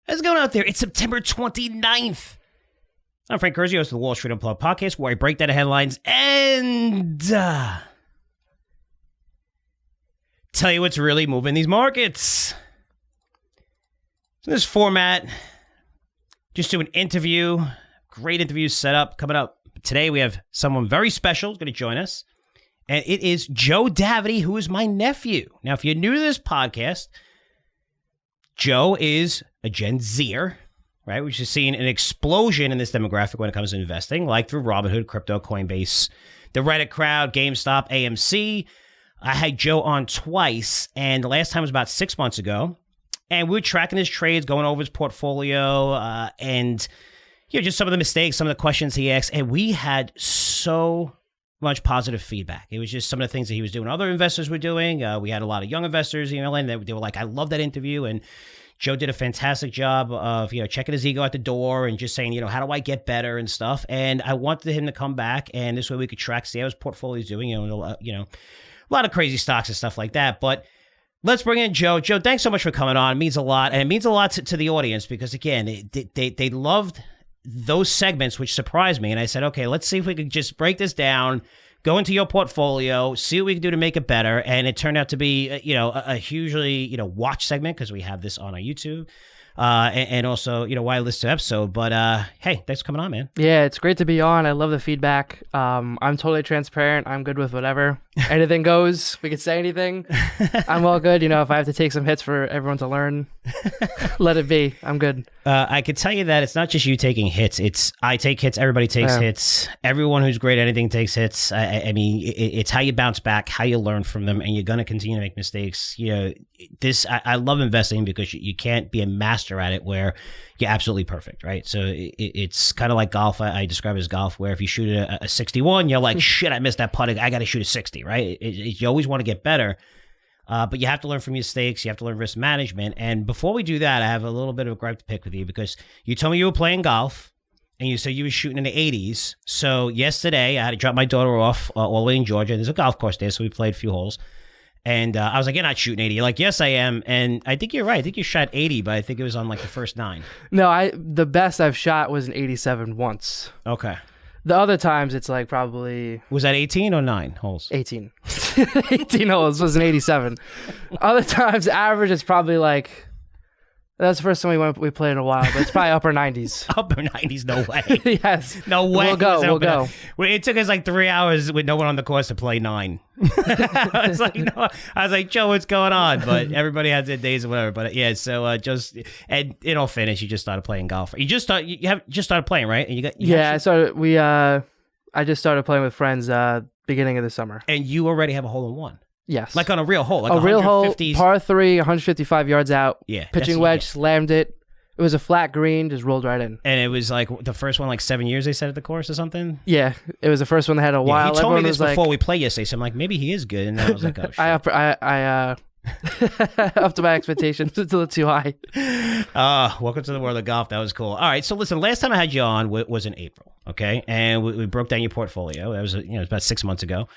How's it going out there? It's September 29th. I'm Frank Curzio, host of the Wall Street Unplugged podcast, where I break down the headlines and tell you what's really moving these markets. So this format, just do an interview, great interview set up coming up. Today we have someone very special going to join us, and it is Joe Davide, who is my nephew. Now, if you're new to this podcast, Joe is a Gen Zer, right? Which is seeing an explosion in this demographic when it comes to investing, like through Robinhood, crypto, Coinbase, the Reddit crowd, GameStop, AMC. I had Joe on twice, and the last time was about 6 months ago. And we were tracking his trades, going over his portfolio, and just some of the mistakes, some of the questions he asked. And we had so much positive feedback. It was just some of the things that he was doing, other investors were doing. We had a lot of young investors emailing. They were like, I love that interview. And Joe did a fantastic job of, checking his ego at the door and just saying, how do I get better and stuff. And I wanted him to come back, and this way we could track, see how his portfolio is doing, a lot of crazy stocks and stuff like that. But let's bring in Joe. Joe, thanks so much for coming on. It means a lot. And it means a lot to the audience because, again, they loved those segments, which surprised me. And I said, okay, let's see if we could just break this down, go into your portfolio, see what we can do to make it better. And it turned out to be, a hugely, watch segment because we have this on our YouTube. And also, why I listen to episode. But hey, thanks for coming on, man. Yeah, it's great to be on. I love the feedback. I'm totally transparent. I'm good with whatever. Anything goes. We could say anything. I'm all good. If I have to take some hits for everyone to learn, let it be. I'm good. I could tell you that it's not just you taking hits. It's I take hits. Everybody takes hits. Everyone who's great at anything takes hits. I mean, it's how you bounce back, how you learn from them, and you're going to continue to make mistakes. I love investing because you can't be a master at it where you're absolutely perfect, right? So it's kind of like golf. I describe it as golf, where if you shoot a 61, you're like, shit, I missed that putt. I got to shoot a 60, right? You always want to get better. But you have to learn from your mistakes. You have to learn risk management. And before we do that, I have a little bit of a gripe to pick with you because you told me you were playing golf and you said you were shooting in the 80s. So yesterday, I had to drop my daughter off all the way in Georgia. There's a golf course there, so we played a few holes. And I was like, you're not shooting 80. You're like, yes, I am. And I think you're right. I think you shot 80, but I think it was on like the first 9. No, the best I've shot was an 87 once. Okay. The other times it's like probably... Was that 18 or 9 holes? 18. 18 holes was an 87. Other times average is probably like... That's the first time we played in a while, but it's probably upper 90s. Upper 90s? No way. Yes. No way. We'll go. It took us like 3 hours with no one on the course to play 9. I was like, Joe, what's going on? But everybody has their days or whatever. But yeah, so and it all finished. You just started playing golf. You just started playing, right? And I just started playing with friends beginning of the summer. And you already have a hole in one. Yes. Like on a real hole. Like a real hole, par 3, 155 yards out. Yeah. Pitching wedge, slammed it. It was a flat green, just rolled right in. And it was like the first one, like 7 years they said at the course or something? Yeah. It was the first one that had a while. He told me this before we played yesterday, so I'm like, maybe he is good. And then I was like, oh, shit. I upped my expectations a little too high. Welcome to the world of golf. That was cool. All right. So listen, last time I had you on was in April. Okay. And we broke down your portfolio. That was, it was about 6 months ago.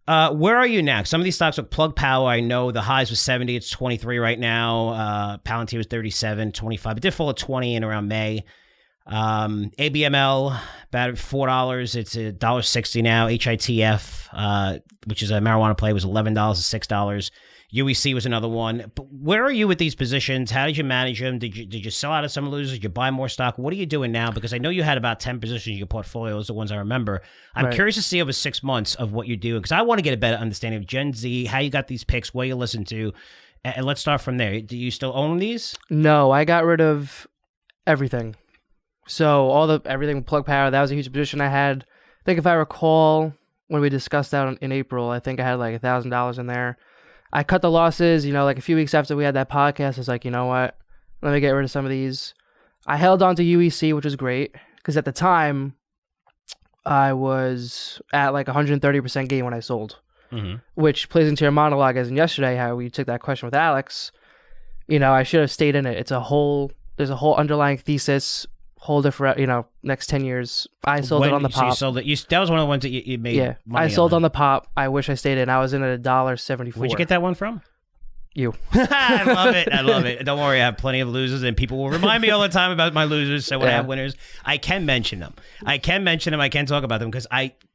Where are you now? Some of these stocks like Plug Power, I know the highs was 70, it's 23 right now. Palantir was 37, 25. It did fall at 20 in around May. ABML, about $4. It's $1.60 now. HITF, which is a marijuana play, was $11 to $6. UEC was another one. But where are you with these positions? How did you manage them? Did you sell out of some losers? Did you buy more stock? What are you doing now? Because I know you had about 10 positions in your portfolio. Those are the ones I remember. I'm curious to see over 6 months of what you're doing because I want to get a better understanding of Gen Z, how you got these picks, where you listen to, and let's start from there. Do you still own these? No, I got rid of everything. So everything with Plug Power, that was a huge position I had. I think if I recall when we discussed that in April, I think I had like $1,000 in there. I cut the losses, like a few weeks after we had that podcast. I was like, you know what? Let me get rid of some of these. I held on to UEC, which was great because at the time I was at like 130% gain when I sold, which plays into your monologue as in yesterday, how we took that question with Alex. I should have stayed in it. There's a whole underlying thesis. Hold it for next 10 years. I sold it on the pop. So you sold it. That was one of the ones that you made. Yeah, money I sold on the pop. I wish I stayed in. I was in at $1.74. Where'd you get that one from? You. I love it. I love it. Don't worry, I have plenty of losers, and people will remind me all the time about my losers. So when I have winners, I can mention them. I can talk about them because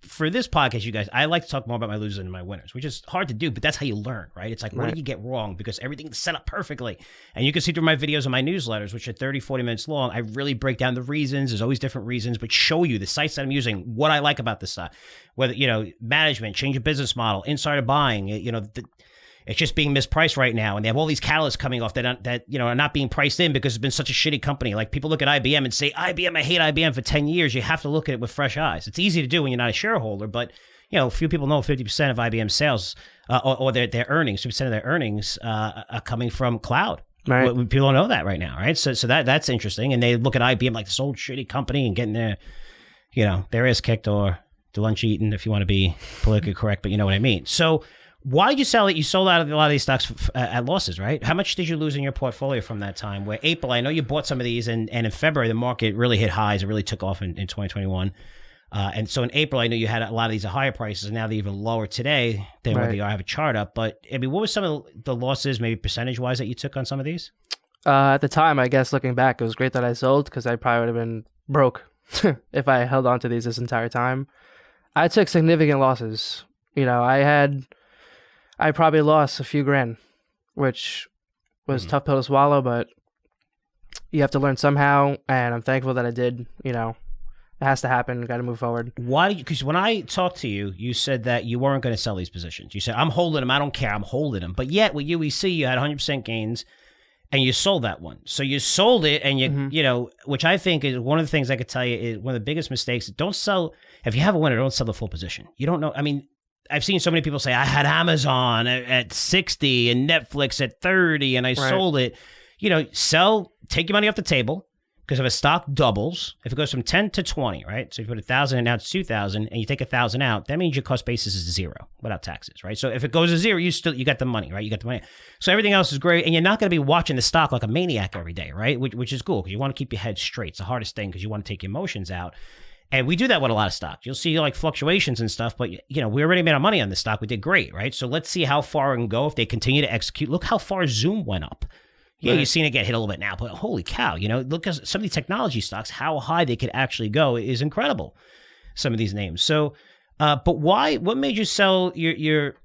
for this podcast, you guys, I like to talk more about my losers than my winners, which is hard to do, but that's how you learn, right? It's like, what did you get wrong? Because everything's set up perfectly. And you can see through my videos and my newsletters, which are 30, 40 minutes long, I really break down the reasons. There's always different reasons, but show you the sites that I'm using, what I like about this stuff. Whether, management, change of business model, insider buying, it's just being mispriced right now, and they have all these catalysts coming off that are not being priced in because it's been such a shitty company. Like people look at IBM and say, IBM, I hate IBM for 10 years. You have to look at it with fresh eyes. It's easy to do when you're not a shareholder, but few people know 50% of IBM sales or their earnings, 50% of their earnings are coming from cloud. Right. People don't know that right now, right? So that's interesting, and they look at IBM like this old shitty company and getting their ass kicked or the lunch eaten, if you want to be politically correct, but you know what I mean. So why did you sell it? You sold out of a lot of these stocks at losses, right? How much did you lose in your portfolio from that time? Where April, I know you bought some of these, and in February, the market really hit highs. It really took off in 2021. And so in April, I know you had a lot of these at higher prices, and now they're even lower today than where they are. I have a chart up. But, I mean, what was some of the losses, maybe percentage-wise, that you took on some of these? At the time, I guess, looking back, it was great that I sold because I probably would have been broke if I held on to these this entire time. I took significant losses. I probably lost a few grand, which was a tough pill to swallow, but you have to learn somehow, and I'm thankful that I did. It has to happen. Got to move forward. Why? Because when I talked to you, you said that you weren't going to sell these positions. You said, I'm holding them. I don't care. I'm holding them. But yet with UEC, you had 100% gains, and you sold that one. So you sold it, and which I think is one of the things I could tell you is one of the biggest mistakes. Don't sell. If you have a winner, don't sell the full position. You don't know. I mean, I've seen so many people say, I had Amazon at 60 and Netflix at 30 and I sold it. Sell, take your money off the table, because if a stock doubles, if it goes from 10 to 20, right? So you put 1,000 and now it's 2,000 and you take 1,000 out, that means your cost basis is zero without taxes, right? So if it goes to zero, you got the money, right? You got the money. So everything else is great, and you're not going to be watching the stock like a maniac every day, right? Which is cool, because you want to keep your head straight. It's the hardest thing because you want to take your emotions out. And we do that with a lot of stock. You'll see like fluctuations and stuff, but we already made our money on this stock. We did great, right? So let's see how far it can go if they continue to execute. Look how far Zoom went up. Yeah, you've seen it get hit a little bit now, but holy cow, look at some of these technology stocks, how high they could actually go is incredible. Some of these names. So, but why? What made you sell your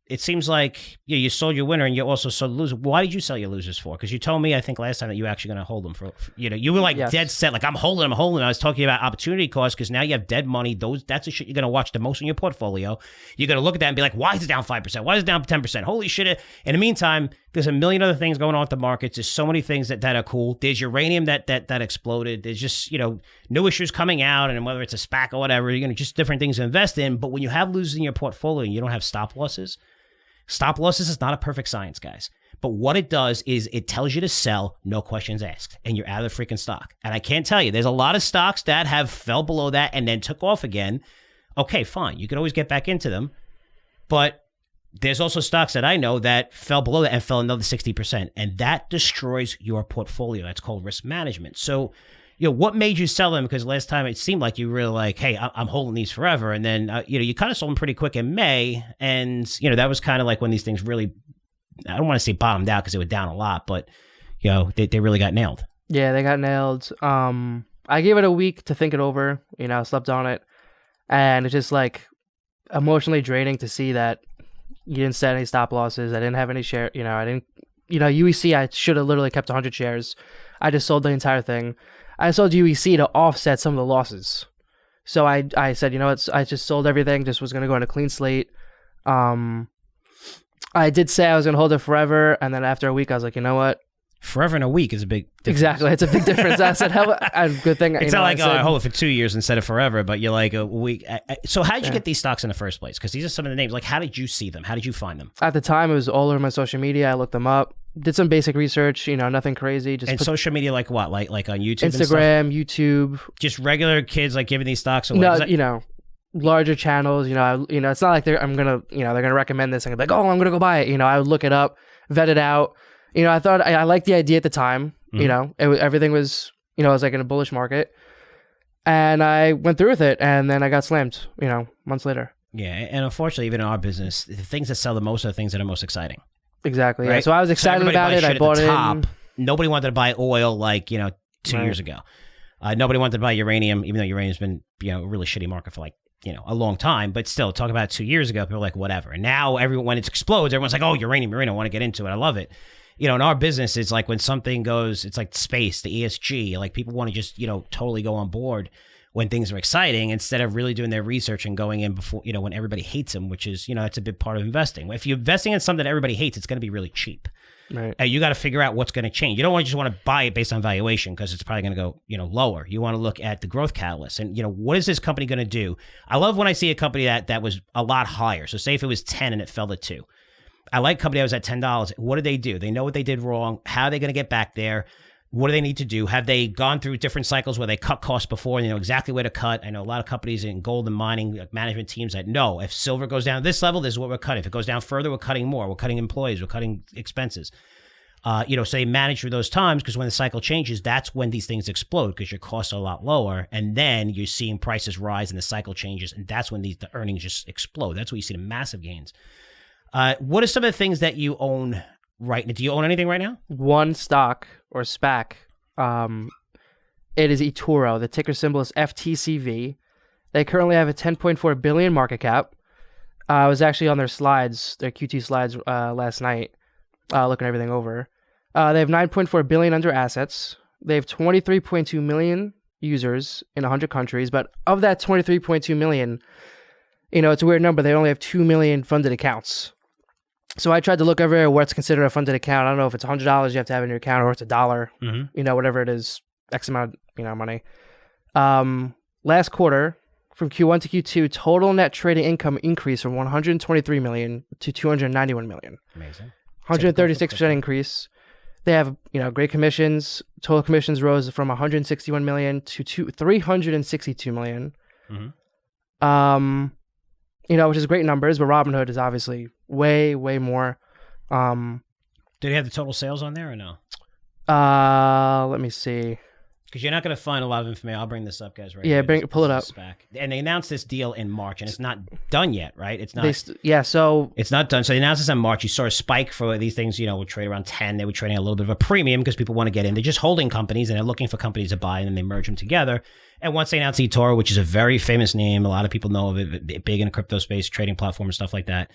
it seems like you sold your winner and you also sold the loser. Why did you sell your losers for? Because you told me, I think last time, that you were actually going to hold them for you were like dead set, like I'm holding them. I was talking about opportunity cost because now you have dead money. That's the shit you're going to watch the most in your portfolio. You're going to look at that and be like, why is it down 5%? Why is it down 10%? Holy shit. In the meantime, there's a million other things going on with the markets. There's so many things that are cool. There's uranium that exploded. There's just, new issues coming out, and whether it's a SPAC or whatever, you're going to just different things to invest in. But when you have losers in your portfolio and you don't have stop losses is not a perfect science, guys. But what it does is it tells you to sell, no questions asked, and you're out of the freaking stock. And I can't tell you, there's a lot of stocks that have fell below that and then took off again. Okay, fine. You can always get back into them. But there's also stocks that I know that fell below that and fell another 60%. And that destroys your portfolio. That's called risk management. So, what made you sell them? Because last time it seemed like you were like, hey, I'm holding these forever. And then, you kind of sold them pretty quick in May. And, that was kind of like when these things really, I don't want to say bottomed out because they were down a lot, but, they really got nailed. Yeah, they got nailed. I gave it a week to think it over, slept on it. And it's just like emotionally draining to see that you didn't set any stop losses. I didn't have any share, UEC, I should have literally kept 100 shares. I just sold the entire thing. I sold UEC to offset some of the losses. So I said, I just sold everything, just was going to go on a clean slate. I did say I was going to hold it forever. And then after a week, I was like, you know what? Forever in a week is a big difference. Exactly. It's a big difference. I said, good thing. It's not like, I hold it for 2 years instead of forever, but you're like a week. So how did you get these stocks in the first place? Because these are some of the names. Like, how did you see them? How did you find them? At the time, it was all over my social media. I looked them up. Did some basic research, nothing crazy. Just social media, like what? Like on YouTube, Instagram, YouTube. Just regular kids like giving these stocks away. No, larger channels. It's not like they're gonna recommend this and be like, oh, I'm gonna go buy it. I would look it up, vet it out. I thought I liked the idea at the time. Mm-hmm. Everything was, it was like in a bullish market, and I went through with it, and then I got slammed. Months later. Yeah, and unfortunately, even in our business, the things that sell the most are the things that are most exciting. Exactly. Right? Yeah. So I was excited about it. I bought it. Nobody wanted to buy oil 2 Right. years ago. Nobody wanted to buy uranium, even though uranium's been a really shitty market for a long time. But still, talk about it 2 years ago, people were like, whatever. And now when it explodes, everyone's like, oh, uranium, I want to get into it. I love it. In our business, it's like when something goes, it's like space, the ESG, like people want to just, totally go on board when things are exciting instead of really doing their research and going in before, when everybody hates them, which is, that's a big part of investing. If you're investing in something that everybody hates, it's going to be really cheap. Right. You got to figure out what's going to change. You don't just want to buy it based on valuation because it's probably going to go, lower. You want to look at the growth catalyst and, what is this company going to do? I love when I see a company that was a lot higher. So say if it was 10 and it fell to 2. I like company that was at $10. What do? They know what they did wrong. How are they going to get back there? What do they need to do? Have they gone through different cycles where they cut costs before and they know exactly where to cut? I know a lot of companies in gold and mining, like management teams that know if silver goes down to this level, this is what we're cutting. If it goes down further, we're cutting more. We're cutting employees. We're cutting expenses. So they manage through those times because when the cycle changes, that's when these things explode because your costs are a lot lower. And then you're seeing prices rise and the cycle changes. And that's when the earnings just explode. That's where you see the massive gains. What are some of the things that you own right now? Do you own anything right now? One stock or SPAC. It is eToro. The ticker symbol is FTCV. They currently have a 10.4 billion market cap. I was actually on their slides, their QT slides last night, looking everything over. They have 9.4 billion under assets. They have 23.2 million users in 100 countries. But of that 23.2 million, it's a weird number. They only have 2 million funded accounts. So I tried to look everywhere what's considered a funded account. I don't know if it's $100 you have to have in your account or it's $1, whatever it is, X amount, money. Last quarter, from Q1 to Q2, total net trading income increased from 123 million to 291 million. Amazing. 136% increase. They have, great commissions. Total commissions rose from 161 million to 362 million. Which is great numbers, but Robinhood is obviously way, way more. Do they have the total sales on there or no? Let me see. Because you're not going to find a lot of information. I'll bring this up, guys. Right? Yeah, pull it up. SPAC. And they announced this deal in March, and it's not done yet, right? It's not. So it's not done. So they announced this in March. You saw a spike for these things. Would trade around 10. They were trading a little bit of a premium because people want to get in. They're just holding companies and they're looking for companies to buy, and then they merge them together. And once they announced eToro, which is a very famous name, a lot of people know of it, big in the crypto space, trading platform and stuff like that.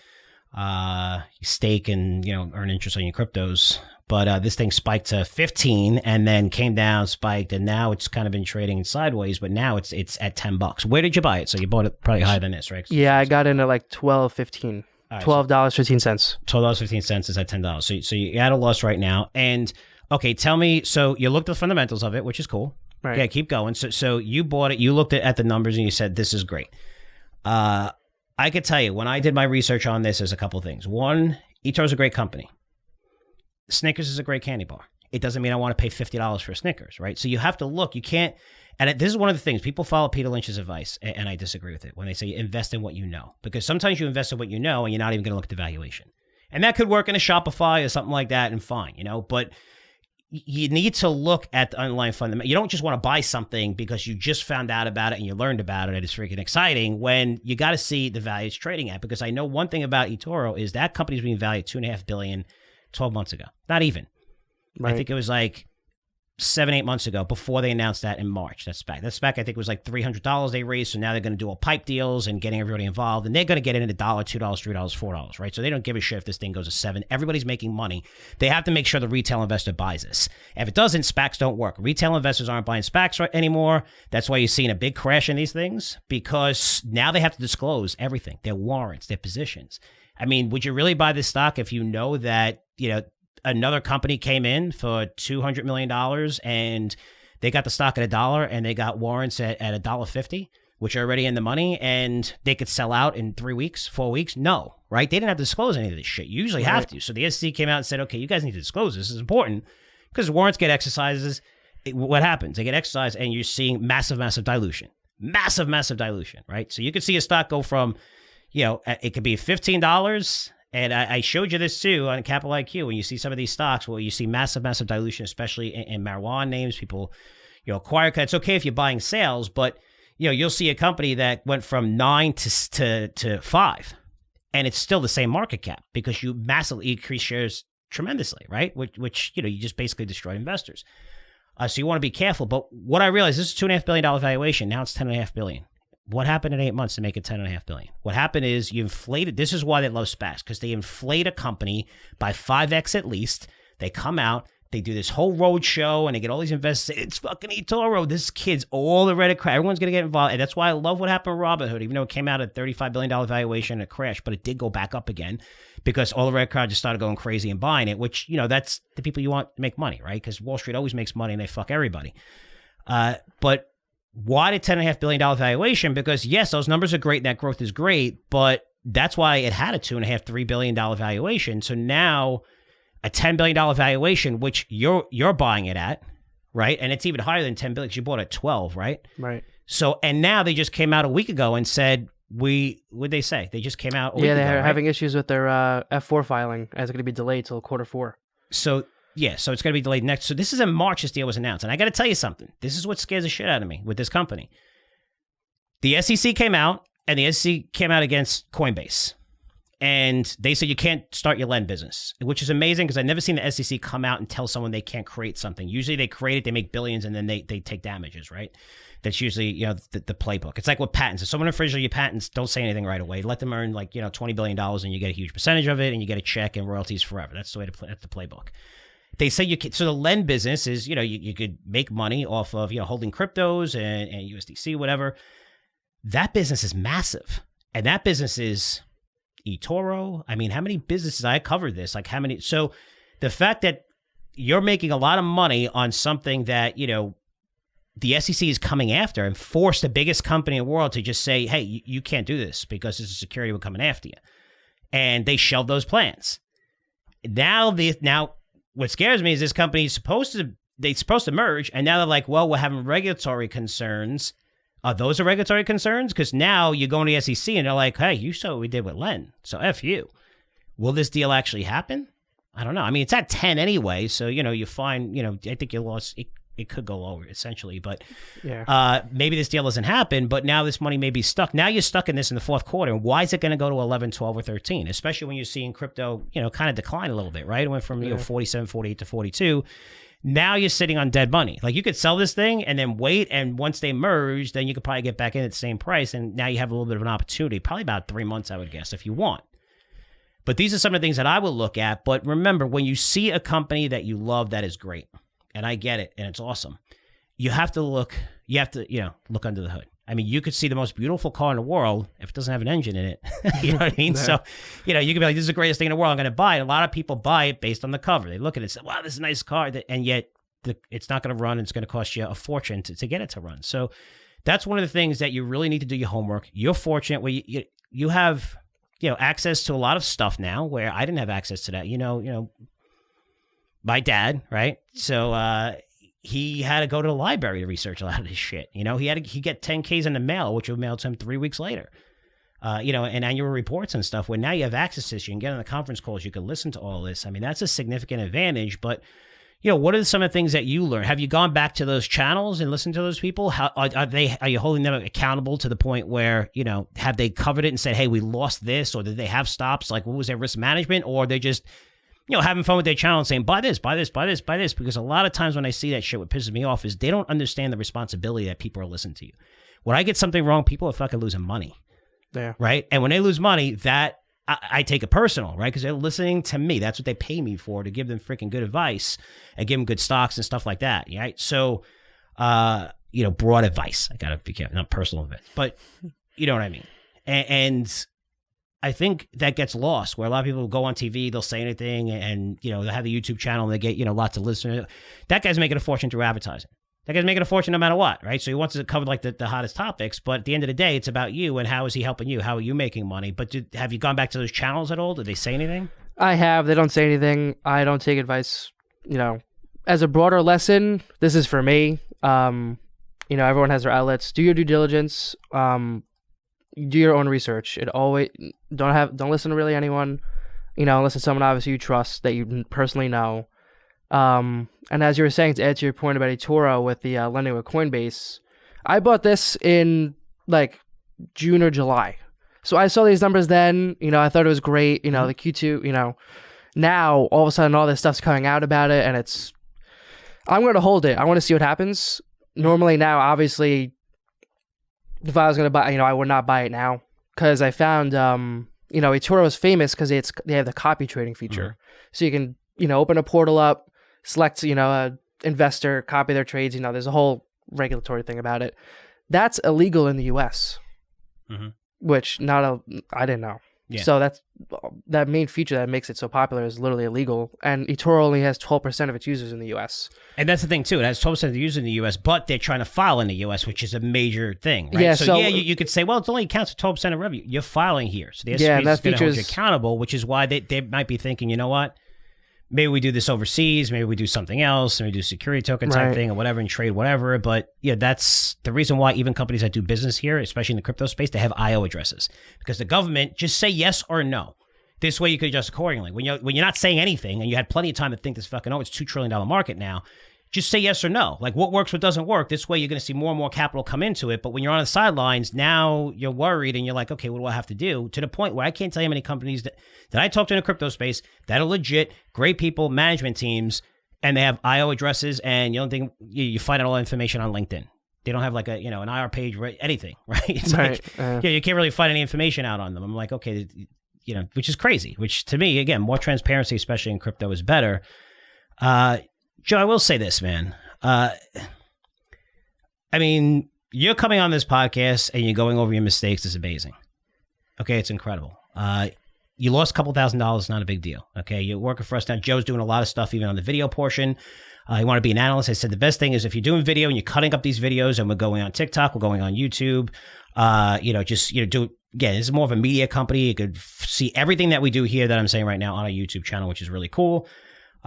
You stake and earn interest on your cryptos. But this thing spiked to 15 and then came down, spiked, and now it's kind of been trading sideways. But now it's at $10. Where did you buy it? So you bought it probably higher than this, right? Yeah, I got in at like $12.15. Right, $12.15. $12.15 is at $10. So you're at a loss right now. And okay, tell me. So you looked at the fundamentals of it, which is cool. Right. Yeah, keep going. So you bought it. You looked at the numbers and you said this is great. I could tell you when I did my research on this, there's a couple of things. One, eToro is a great company. Snickers is a great candy bar. It doesn't mean I want to pay $50 for Snickers, right? So you have to look. You can't. And this is one of the things. People follow Peter Lynch's advice, and I disagree with it when they say invest in what you know. Because sometimes you invest in what you know, and you're not even going to look at the valuation. And that could work in a Shopify or something like that, and fine, But you need to look at the underlying fundamental. You don't just want to buy something because you just found out about it and you learned about it and it's freaking exciting when you got to see the value it's trading at. Because I know one thing about eToro is that company's being valued at $2.5 billion 12 months ago. Not even. Right. I think it was like 7-8 months ago before they announced that in March. That's SPAC. That SPAC, I think, was like $300 they raised. So now they're going to do all pipe deals and getting everybody involved. And they're going to get in at $1, $2, $3, $4, right? So they don't give a shit if this thing goes to $7. Everybody's making money. They have to make sure the retail investor buys this. If it doesn't, SPACs don't work. Retail investors aren't buying SPACs anymore. That's why you're seeing a big crash in these things because now they have to disclose everything, their warrants, their positions. I mean, would you really buy this stock if you know that, another company came in for $200 million and they got the stock at $1 and they got warrants at $1.50, which are already in the money and they could sell out in 3 weeks, 4 weeks? No, right? They didn't have to disclose any of this shit. You usually have to. So the SEC came out and said, okay, you guys need to disclose this. This is important because warrants get exercises. What happens? They get exercised and you're seeing massive dilution. Massive dilution, right? So you could see a stock go from, it could be $15. And I showed you this too on Capital IQ. When you see some of these stocks, well, you see massive dilution, especially in marijuana names. People, acquire. It's okay if you're buying sales, but you'll see a company that went from 9 to 5 and it's still the same market cap because you massively increase shares tremendously, right? Which you just basically destroy investors. So you want to be careful. But what I realized, this is $2.5 billion valuation. Now it's $10.5 billion. What happened in 8 months to make it $10.5 billion? What happened is you inflated. This is why they love SPACs, because they inflate a company by 5x at least. They come out, they do this whole road show, and they get all these investors. It's fucking eToro. This kid's all the Reddit crowd. Everyone's going to get involved. And that's why I love what happened with Robinhood, even though it came out at $35 billion valuation and it crashed, but it did go back up again because all the Reddit crowd just started going crazy and buying it, which, that's the people you want to make money, right? Because Wall Street always makes money and they fuck everybody. But why the $10.5 billion valuation? Because yes, those numbers are great and that growth is great, but that's why it had a $2.5, $3 billion valuation. So now a $10 billion valuation, which you're buying it at, right? And it's even higher than 10 billion because you bought it at 12, right? Right. So, and now they just came out a week ago and said, what'd they say? They just came out a week ago, they're right? having issues with their F4 filing as it's going to be delayed till Q4. So, so it's going to be delayed next. So this is in March this deal was announced. And I got to tell you something. This is what scares the shit out of me with this company. The SEC came out, and the SEC came out against Coinbase. And they said you can't start your lend business, which is amazing because I've never seen the SEC come out and tell someone they can't create something. Usually they create it, they make billions, and then they take damages, right? That's usually, the playbook. It's like with patents. If someone infringes your patents, don't say anything right away. Let them earn $20 billion and you get a huge percentage of it and you get a check and royalties forever. That's the way to play. That's the playbook. They say you can, so the lend business is, you could make money off of, holding cryptos and USDC, whatever. That business is massive. And that business is eToro. I mean, how many businesses? I covered this. Like how many? So the fact that you're making a lot of money on something that, the SEC is coming after and force the biggest company in the world to just say, hey, you can't do this because this is security. We're coming after you. And they shelved those plans. Now what scares me is this company is supposed to merge. And now they're like, well, we're having regulatory concerns. Are those the regulatory concerns? Because now you go to the SEC and they're like, hey, you saw what we did with Len. So F you. Will this deal actually happen? I don't know. I mean, it's at 10 anyway. So, you find, I think you lost. It could go lower essentially, but maybe this deal doesn't happen, but now this money may be stuck. Now you're stuck in this in the fourth quarter. Why is it going to go to 11, 12, or 13? Especially when you're seeing crypto, kind of decline a little bit, right? It went from 47, 48 to 42. Now you're sitting on dead money. Like you could sell this thing and then wait, and once they merge, then you could probably get back in at the same price, and now you have a little bit of an opportunity, probably about 3 months, I would guess, if you want. But these are some of the things that I will look at. But remember, when you see a company that you love that is great, and I get it, and it's awesome, you have to look under the hood. I mean, you could see the most beautiful car in the world if it doesn't have an engine in it. You know what I mean? Yeah. So, you could be like, this is the greatest thing in the world. I'm going to buy it. And a lot of people buy it based on the cover. They look at it and say, wow, this is a nice car. And yet it's not going to run. It's going to cost you a fortune to get it to run. So that's one of the things that you really need to do your homework. You're fortunate where you have, access to a lot of stuff now where I didn't have access to that. My dad, right? So, he had to go to the library to research a lot of this shit. He get 10Ks in the mail, which would mail to him 3 weeks later. And annual reports and stuff. Where now you have access to this, you can get on the conference calls, you can listen to all this. I mean, that's a significant advantage. But what are some of the things that you learn? Have you gone back to those channels and listened to those people? How are you holding them accountable to the point where have they covered it and said, hey, we lost this, or did they have stops? Like, what was their risk management, or they just having fun with their channel and saying, buy this, buy this, buy this, buy this. Because a lot of times when I see that shit, what pisses me off is they don't understand the responsibility that people are listening to you. When I get something wrong, people are fucking losing money. Yeah. Right? And when they lose money, that I take it personal, right? Because they're listening to me. That's what they pay me for, to give them freaking good advice and give them good stocks and stuff like that. Right? So, broad advice. I got to be careful, not personal advice, but you know what I mean? And I think that gets lost, where a lot of people go on TV, they'll say anything, and they'll have the YouTube channel and they get lots of listeners. That guy's making a fortune through advertising. That guy's making a fortune no matter what, right? So he wants to cover like the hottest topics, but at the end of the day, it's about you and how is he helping you? How are you making money? But have you gone back to those channels at all? Did they say anything? I have. They don't say anything. I don't take advice. As a broader lesson, this is for me. Everyone has their outlets. Do your due diligence. Do your own research. Don't listen to really anyone, unless it's someone obviously you trust that you personally know. And as you were saying, to add to your point about eToro with the lending with Coinbase, I bought this in like June or July. So I saw these numbers then, I thought it was great, the Q2, now all of a sudden all this stuff's coming out about it, and I'm going to hold it. I want to see what happens. Normally now, obviously, if I was going to buy, I would not buy it now, because I found, eToro is famous because they have the copy trading feature. So you can, open a portal up, select, a investor, copy their trades, there's a whole regulatory thing about it. That's illegal in the US, which I didn't know. Yeah. So that main feature that makes it so popular is literally illegal, and eToro only has 12% of its users in the US. And that's the thing too; it has 12% of the users in the US, but they're trying to file in the US, which is a major thing, right? Yeah. So you could say, well, it only counts for 12% of revenue. You're filing here, so the SEC is going to hold you accountable, which is why they might be thinking, you know what? Maybe we do this overseas. Maybe we do something else. Maybe we do security token type thing or whatever and trade whatever. But yeah, that's the reason why even companies that do business here, especially in the crypto space, they have IO addresses, because the government just say yes or no. This way you could adjust accordingly. When you're not saying anything and you had plenty of time to think this fucking, it's $2 trillion market now, just say yes or no. Like what works, what doesn't work. This way you're going to see more and more capital come into it. But when you're on the sidelines, now you're worried and you're like, okay, what do I have to do? To the point where I can't tell you how many companies that I talked to in the crypto space that are legit, great people, management teams, and they have IO addresses, and you don't think you find out all that information on LinkedIn. They don't have like an IR page, anything, right? It's you can't really find any information out on them. I'm like, okay, which is crazy, which to me, again, more transparency, especially in crypto, is better. Joe, I will say this, man. You're coming on this podcast and you're going over your mistakes is amazing. Okay, it's incredible. You lost a couple $1,000s, not a big deal. Okay, you're working for us now. Joe's doing a lot of stuff, even on the video portion. You want to be an analyst. I said the best thing is if you're doing video and you're cutting up these videos, and we're going on TikTok, we're going on YouTube. Do again. This is more of a media company. You could see everything that we do here that I'm saying right now on our YouTube channel, which is really cool.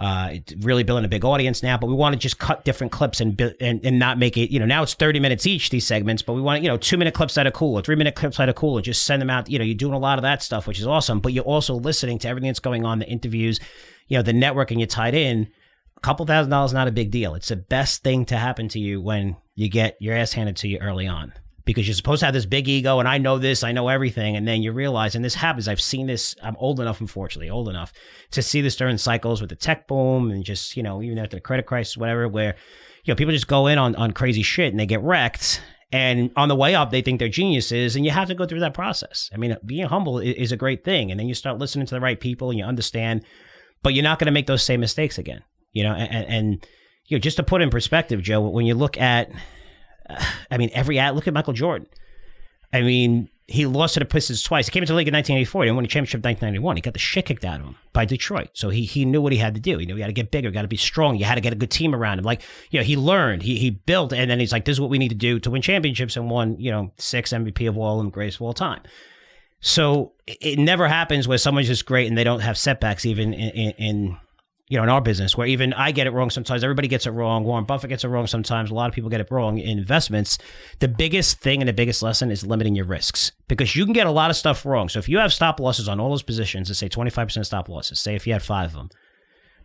It's really building a big audience now, but we want to just cut different clips and not make it, now it's 30 minutes each, these segments, but we want, 2-minute clips that are cool or 3-minute clips that are cool and just send them out. You're doing a lot of that stuff, which is awesome, but you're also listening to everything that's going on, the interviews, the network, and you're tied in. A couple $1,000s is not a big deal. It's the best thing to happen to you when you get your ass handed to you early on. Because you're supposed to have this big ego, and I know this, I know everything, and then you realize, and this happens, I've seen this, I'm old enough, unfortunately, to see this during cycles with the tech boom, and just, even after the credit crisis, whatever, where, people just go in on crazy shit, and they get wrecked, and on the way up, they think they're geniuses, and you have to go through that process. Being humble is a great thing, and then you start listening to the right people, and you understand, but you're not going to make those same mistakes again, and just to put in perspective, Joe, when you look at, look at Michael Jordan. He lost to the Pistons twice. He came into the league in 1984. He didn't win a championship in 1991. He got the shit kicked out of him by Detroit. So he knew what he had to do. He knew he had to get bigger, got to be strong. You had to get a good team around him. He learned, he built, and then he's like, this is what we need to do to win championships, and won, 6 MVP of all and greatest of all time. So it never happens where someone's just great and they don't have setbacks, even in our business, where even I get it wrong sometimes. Everybody gets it wrong. Warren Buffett gets it wrong sometimes. A lot of people get it wrong in investments. The biggest thing and the biggest lesson is limiting your risks, because you can get a lot of stuff wrong. So if you have stop losses on all those positions, let's say 25% stop losses, say if you had 5 of them,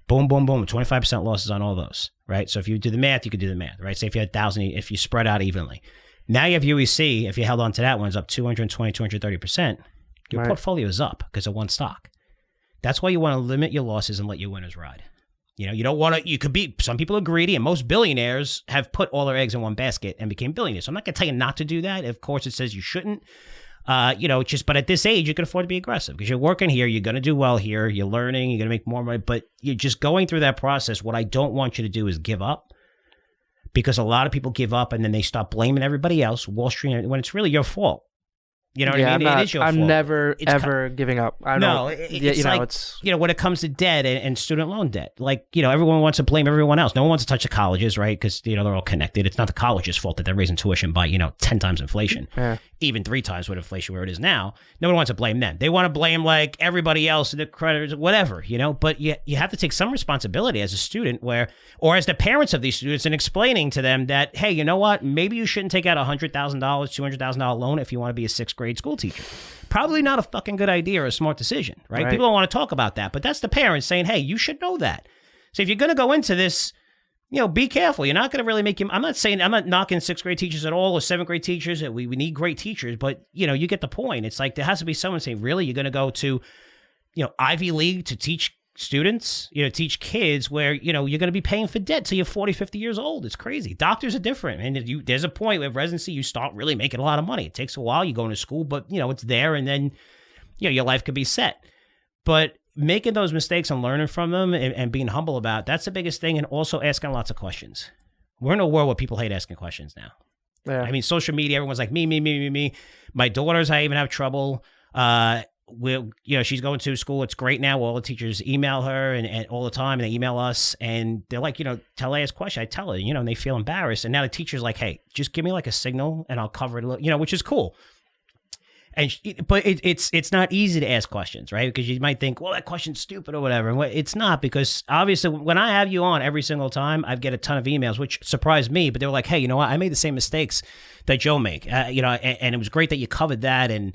boom, boom, boom, 25% losses on all those, right? So if you do the math, you could do the math, right? Say if you had 1,000, if you spread out evenly. Now you have UEC, if you held on to that one, it's up 220, 230%. Your portfolio is up because of one stock. That's why you want to limit your losses and let your winners ride. You don't want to, some people are greedy, and most billionaires have put all their eggs in one basket and became billionaires. So I'm not going to tell you not to do that. Of course, it says you shouldn't. But at this age, you can afford to be aggressive because you're working here. You're going to do well here. You're learning. You're going to make more money, but you're just going through that process. What I don't want you to do is give up, because a lot of people give up and then they stop blaming everybody else, Wall Street, when it's really your fault. You know what I mean? It is your fault. I'm never, ever giving up. When it comes to debt and student loan debt, everyone wants to blame everyone else. No one wants to touch the colleges, right? Because, they're all connected. It's not the college's fault that they're raising tuition by, 10 times inflation, even 3 times with inflation where it is now. No one wants to blame them. They want to blame everybody else, the creditors, whatever, but you have to take some responsibility as a student or as the parents of these students, and explaining to them that, hey, you know what? Maybe you shouldn't take out $100,000, $200,000 loan if you want to be a 6th grade school teacher. Probably not a fucking good idea or a smart decision, right? People don't want to talk about that, but that's the parents saying, hey, you should know that. So if you're going to go into this be careful. You're not going to really make him. I'm not knocking 6th grade teachers at all or 7th grade teachers. We need great teachers, but you get the point. It's like there has to be someone saying, really, you're going to go to, Ivy League to teach students, teach kids where, you're going to be paying for debt till you're 40, 50 years old. It's crazy. Doctors are different. And there's a point with residency, you start really making a lot of money. It takes a while. You go into school, but it's there. And then, your life could be set. But making those mistakes and learning from them and being humble about it, that's the biggest thing. And also asking lots of questions. We're in a world where people hate asking questions now. Yeah. I mean, social media, everyone's like, me. My daughters, I even have trouble. She's going to school. It's great now. All the teachers email her and all the time, and they email us, and they're like, tell her, ask question. I tell her, and they feel embarrassed. And now the teacher's like, hey, just give me like a signal and I'll cover it, which is cool. But it's not easy to ask questions, right? Because you might think, well, that question's stupid or whatever. And it's not, because obviously when I have you on every single time, I get a ton of emails, which surprised me. But they were like, hey, you know what? I made the same mistakes that Joe make, and it was great that you covered that. And,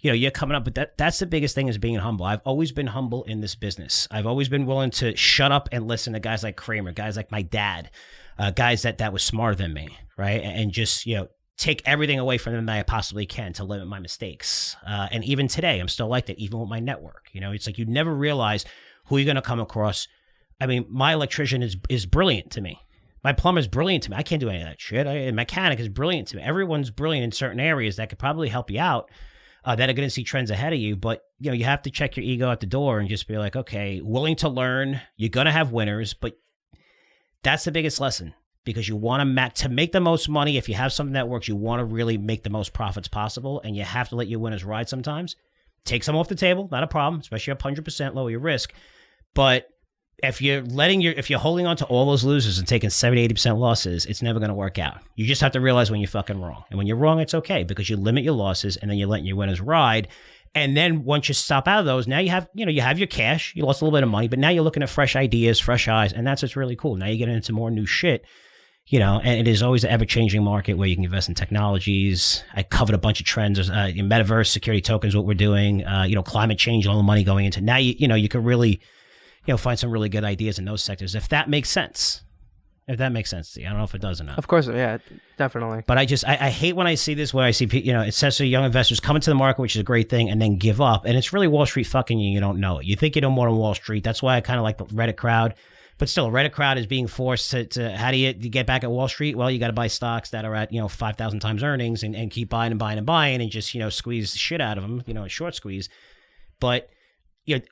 you're coming up. But that's the biggest thing, is being humble. I've always been humble in this business. I've always been willing to shut up and listen to guys like Kramer, guys like my dad, guys that was smarter than me, right? And just, take everything away from them that I possibly can to limit my mistakes. And even today, I'm still like that, even with my network. It's like you never realize who you're going to come across. I mean, my electrician is brilliant to me. My plumber is brilliant to me. I can't do any of that shit. A mechanic is brilliant to me. Everyone's brilliant in certain areas that could probably help you out, that are going to see trends ahead of you. But, you have to check your ego at the door and just be like, okay, willing to learn. You're going to have winners, but that's the biggest lesson. Because you want to make the most money. If you have something that works, you want to really make the most profits possible, and you have to let your winners ride sometimes. Take some off the table, not a problem, especially up 100%, lower your risk. But if you're holding on to all those losers and taking 70-80% losses, it's never going to work out. You just have to realize when you're fucking wrong. And when you're wrong, it's okay, because you limit your losses and then you're letting your winners ride. And then once you stop out of those, now you have your cash. You lost a little bit of money, but now you're looking at fresh ideas, fresh eyes, and that's what's really cool. Now you get into more new shit. And it is always an ever-changing market where you can invest in technologies. I covered a bunch of trends, in metaverse, security tokens, what we're doing, climate change, all the money going into. Now, you can really, find some really good ideas in those sectors, if that makes sense. If that makes sense to you. I don't know if it does or not. Of course, yeah, definitely. But I hate when I see this, where I see, it says to young investors come into the market, which is a great thing, and then give up. And it's really Wall Street fucking you. You don't know it. You think you know more than Wall Street. That's why I kind of like the Reddit crowd. But still, Reddit crowd is being forced to how do you get back at Wall Street? Well, you got to buy stocks that are at 5,000 times earnings and keep buying and just squeeze the shit out of them, a short squeeze. But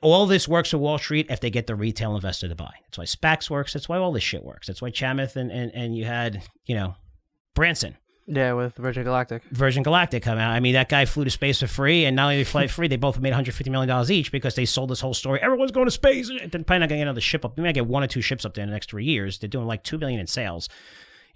all this works at Wall Street if they get the retail investor to buy. That's why SPACs works. That's why all this shit works. That's why Chamath and you had Branson. Yeah, with Virgin Galactic come out. I mean, that guy flew to space for free, and not only did they fly free, they both made $150 million each because they sold this whole story. Everyone's going to space. They're probably not going to get another ship up. They might get 1 or 2 ships up there in the next 3 years. They're doing like $2 billion in sales,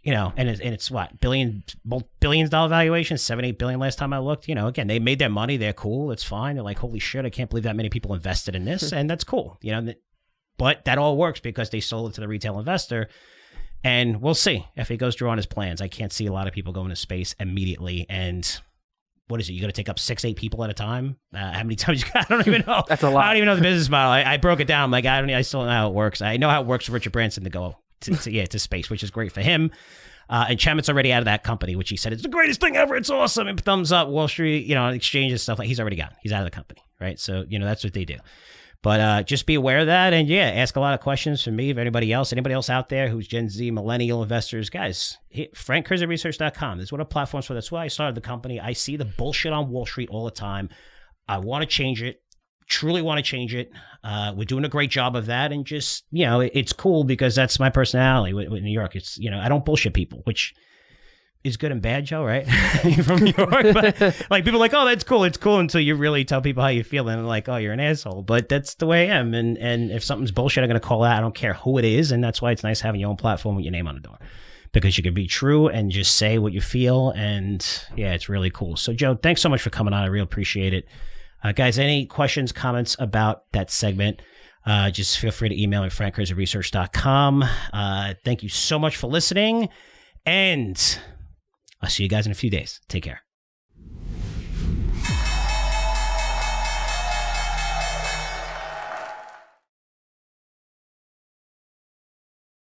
and it's what, billions dollar valuation, $7-8 billion last time I looked. Again, they made their money. They're cool. It's fine. They're like, holy shit, I can't believe that many people invested in this, and that's cool. But that all works because they sold it to the retail investor. And we'll see if he goes through on his plans. I can't see a lot of people going to space immediately. And what is it? You got to take up 6-8 people at a time? How many times you got? I don't even know. That's a lot. I don't even know the business model. I broke it down. I'm like, I still don't know how it works. I know how it works for Richard Branson to go to space, which is great for him. And Chamath's already out of that company, which he said it's the greatest thing ever. It's awesome. And thumbs up, Wall Street, exchanges, stuff like. He's already gone. He's out of the company, right? So that's what they do. But just be aware of that, and ask a lot of questions from me, if anybody else out there who's Gen Z, millennial investors, guys, FrankCurzioResearch.com. This is what our platform's for. That's why I started the company. I see the bullshit on Wall Street all the time. I want to change it, truly want to change it. We're doing a great job of that, and just, it's cool because that's my personality with New York. It's, I don't bullshit people, which is good and bad, Joe, right? You're from New York, but like people are like, oh, that's cool. It's cool until you really tell people how you feel, and they're like, oh, you're an asshole. But that's the way I am. And if something's bullshit, I'm going to call out. I don't care who it is, and that's why it's nice having your own platform with your name on the door, because you can be true and just say what you feel. And it's really cool. So, Joe, thanks so much for coming on. I really appreciate it. Guys, any questions, comments about that segment? Just feel free to email me at FrankCurzioResearch.com. Thank you so much for listening, and I'll see you guys in a few days. Take care.